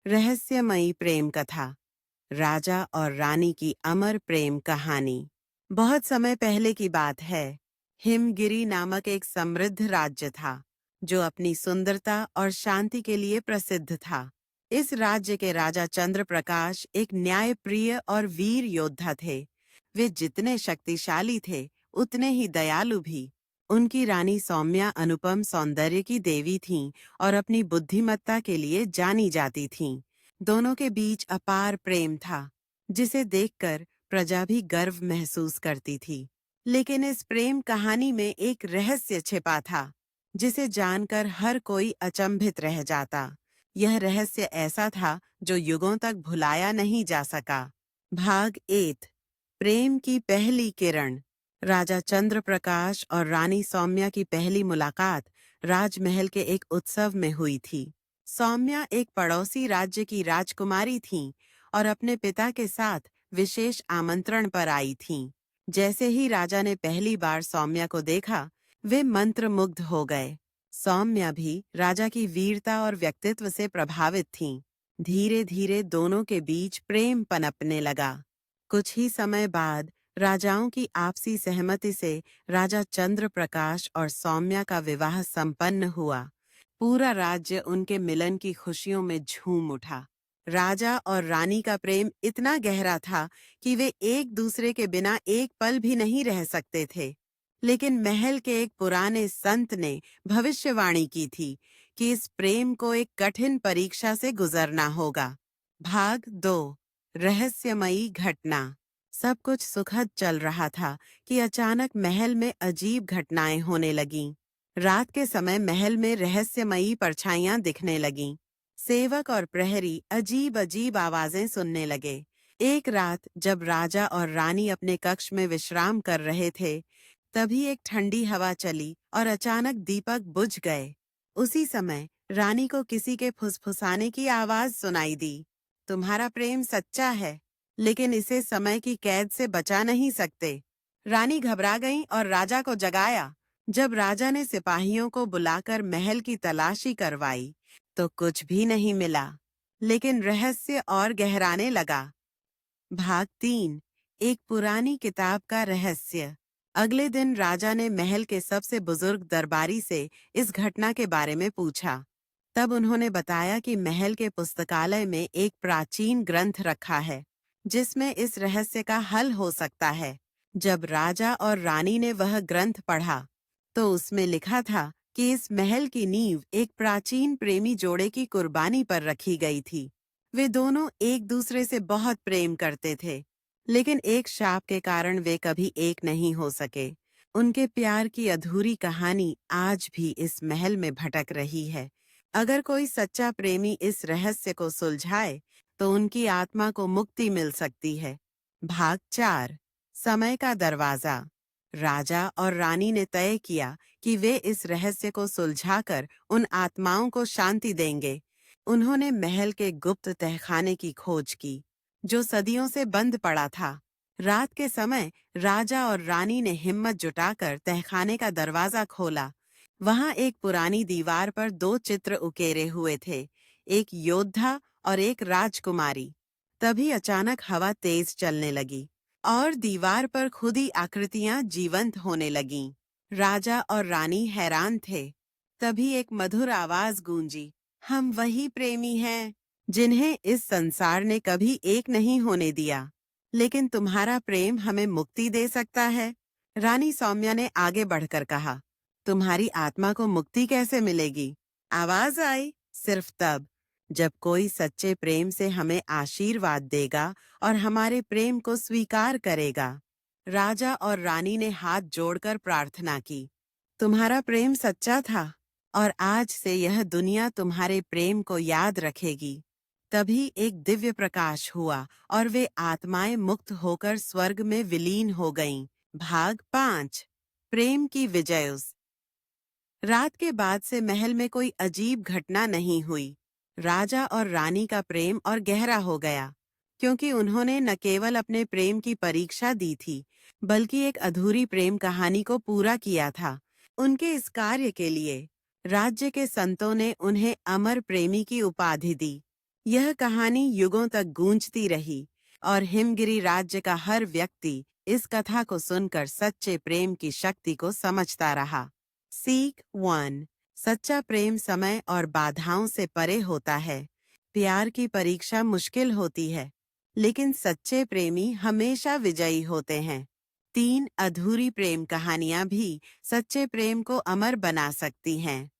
रहस्यमयी प्रेम कथा। राजा और रानी की अमर प्रेम कहानी। बहुत समय पहले की बात है। हिमगिरी नामक एक समृद्ध राज्य था जो अपनी सुंदरता और शांति के लिए प्रसिद्ध था। इस राज्य के राजा चंद्रप्रकाश एक न्यायप्रिय और वीर योद्धा थे। वे जितने शक्तिशाली थे उतने ही दयालु भी। उनकी रानी सौम्या अनुपम सौंदर्य की देवी थीं और अपनी बुद्धिमत्ता के लिए जानी जाती थीं। दोनों के बीच अपार प्रेम था, जिसे देखकर प्रजा भी गर्व महसूस करती थी। लेकिन इस प्रेम कहानी में एक रहस्य छिपा था, जिसे जानकर हर कोई अचंभित रह जाता। यह रहस्य ऐसा था जो युगों तक भुलाया नहीं जा सका। भाग 8। प्रेम की पहली किरण। राजा चंद्रप्रकाश और रानी सौम्या की पहली मुलाकात राजमहल के एक उत्सव में हुई थी। सौम्या एक पड़ोसी राज्य की राजकुमारी थीं और अपने पिता के साथ विशेष आमंत्रण पर आई थीं। जैसे ही राजा ने पहली बार सौम्या को देखा, वे मंत्रमुग्ध हो गए। सौम्या भी राजा की वीरता और व्यक्तित्व से प्रभावित थीं। धीरे धीरे दोनों के बीच प्रेम पनपने लगा। कुछ ही समय बाद राजाओं की आपसी सहमति से राजा चंद्रप्रकाश और सौम्या का विवाह संपन्न हुआ। पूरा राज्य उनके मिलन की खुशियों में झूम उठा। राजा और रानी का प्रेम इतना गहरा था कि वे एक दूसरे के बिना एक पल भी नहीं रह सकते थे। लेकिन महल के एक पुराने संत ने भविष्यवाणी की थी कि इस प्रेम को एक कठिन परीक्षा से गुजरना होगा। भाग 2। रहस्यमयी घटना। सब कुछ सुखद चल रहा था कि अचानक महल में अजीब घटनाएं होने लगीं। रात के समय महल में रहस्यमयी परछाइयां दिखने लगीं। सेवक और प्रहरी अजीब अजीब आवाजें सुनने लगे। एक रात जब राजा और रानी अपने कक्ष में विश्राम कर रहे थे, तभी एक ठंडी हवा चली और अचानक दीपक बुझ गए। उसी समय रानी को किसी के फुसफुसाने की आवाज सुनाई दी। तुम्हारा प्रेम सच्चा है, लेकिन इसे समय की कैद से बचा नहीं सकते। रानी घबरा गईं और राजा को जगाया। जब राजा ने सिपाहियों को बुलाकर महल की तलाशी करवाई, तो कुछ भी नहीं मिला। लेकिन रहस्य और गहराने लगा। भाग 3। एक पुरानी किताब का रहस्य। अगले दिन राजा ने महल के सबसे बुजुर्ग दरबारी से इस घटना के बारे में पूछा। तब उन्होंने बताया कि महल के पुस्तकालय में एक प्राचीन ग्रंथ रखा है, जिसमें इस रहस्य का हल हो सकता है। जब राजा और रानी ने वह ग्रंथ पढ़ा, तो उसमें लिखा था कि इस महल की नींव एक प्राचीन प्रेमी जोड़े की कुर्बानी पर रखी गई थी। वे दोनों एक दूसरे से बहुत प्रेम करते थे, लेकिन एक शाप के कारण वे कभी एक नहीं हो सके। उनके प्यार की अधूरी कहानी आज भी इस महल में भटक रही है। अगर कोई सच्चा प्रेमी इस रहस्य को सुलझाए, तो उनकी आत्मा को मुक्ति मिल सकती है। भाग 4। समय का दरवाजा। राजा और रानी ने तय किया कि वे इस रहस्य को सुलझाकर उन आत्माओं को शांति देंगे। उन्होंने महल के गुप्त तहखाने की खोज की, जो सदियों से बंद पड़ा था। रात के समय राजा और रानी ने हिम्मत जुटाकर तहखाने का दरवाजा खोला। वहां एक पुरानी दीवार पर 2 चित्र उकेरे हुए थे, एक योद्धा और एक राजकुमारी। तभी अचानक हवा तेज चलने लगी और दीवार पर खुदी आकृतियां जीवंत होने लगीं। राजा और रानी हैरान थे। तभी एक मधुर आवाज गूंजी, हम वही प्रेमी हैं जिन्हें इस संसार ने कभी एक नहीं होने दिया, लेकिन तुम्हारा प्रेम हमें मुक्ति दे सकता है। रानी सौम्या ने आगे बढ़कर कहा, तुम्हारी आत्मा को मुक्ति कैसे मिलेगी? आवाज आई, सिर्फ तब जब कोई सच्चे प्रेम से हमें आशीर्वाद देगा और हमारे प्रेम को स्वीकार करेगा। राजा और रानी ने हाथ जोड़कर प्रार्थना की, तुम्हारा प्रेम सच्चा था और आज से यह दुनिया तुम्हारे प्रेम को याद रखेगी। तभी एक दिव्य प्रकाश हुआ और वे आत्माएं मुक्त होकर स्वर्ग में विलीन हो गईं। भाग 5। प्रेम की विजय। रात के बाद से महल में कोई अजीब घटना नहीं हुई। राजा और रानी का प्रेम और गहरा हो गया, क्योंकि उन्होंने न केवल अपने प्रेम की परीक्षा दी थी, बल्कि एक अधूरी प्रेम कहानी को पूरा किया था। उनके इस कार्य के लिए राज्य के संतों ने उन्हें अमर प्रेमी की उपाधि दी। यह कहानी युगों तक गूंजती रही और हिमगिरी राज्य का हर व्यक्ति इस कथा को सुनकर सच्चे प्रेम की शक्ति को समझता रहा। सीख 1। सच्चा प्रेम समय और बाधाओं से परे होता है। प्यार की परीक्षा मुश्किल होती है, लेकिन सच्चे प्रेमी हमेशा विजयी होते हैं। 3 अधूरी प्रेम कहानियां भी सच्चे प्रेम को अमर बना सकती हैं।